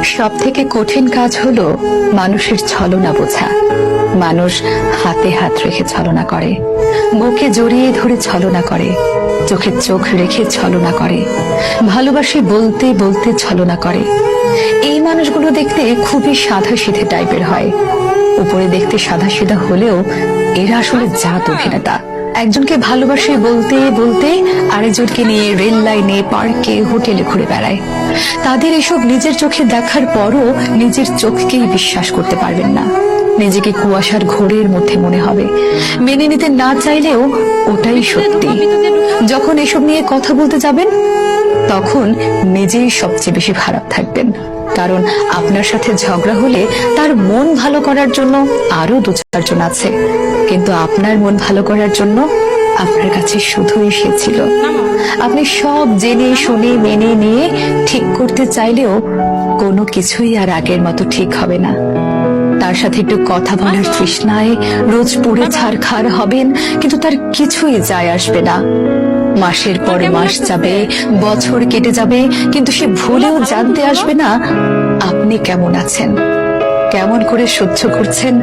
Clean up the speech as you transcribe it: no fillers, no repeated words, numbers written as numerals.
সবথেকে কঠিন কাজ হলো মানুষের ছলনা বোঝা। মানুষ হাতে হাত রেখে ছলনা করে, বুকে জড়িয়ে ধরে ছলনা করে, চোখে চোখ রেখে ছলনা করে, ভালোবাসি বলতে বলতে ছলনা করে। এই মানুষগুলো দেখতে খুবই সাদা সিধে টাইপের হয়। উপরে দেখতে সাদা সিধা হলেও এরা আসলে জাত অভিনেতা। একজনকে ভালোবাসে বলতে বলতে আরেকজনকে নিয়ে রেল লাইনে, পার্কে, হোটেলে ঘুরে বেড়ায়। তাদের এসব নিজের চোখে দেখার পরও নিজের চোখকেই বিশ্বাস করতে পারবেন না। নিজেকে কুয়াশার ঘোরের মধ্যে মনে হবে, মেনে নিতে না চাইলেও ওটাই সত্যি। যখন এসব নিয়ে কথা বলতে যাবেন তখন নিজেই সবচেয়ে বেশি খারাপ থাকবেন, কারণ আপনার সাথে ঝগড়া হলে তার মন ভালো করার জন্য আরো দু চারজন আছে, কিন্তু আপনার মন ভালো করার জন্য আপনার কাছে শুধুই সে ছিল। আপনি সব জেনে শুনে মেনে নিয়ে ঠিক করতে চাইলেও কোনো কিছুই আর আগের মতো ঠিক হবে না। তার সাথে একটু কথা বলার তৃষ্ণায় রোজ পুড়ে ছারখার হবেন, কিন্তু তার কিছুই যায় আসবে না। মাসের পর মাস যাবে, বছর কেটে যাবে, কিন্তু সে ভুলেও জানতে আসবে না আপনি কেমন আছেন, কেমন করে সহ্য করছেন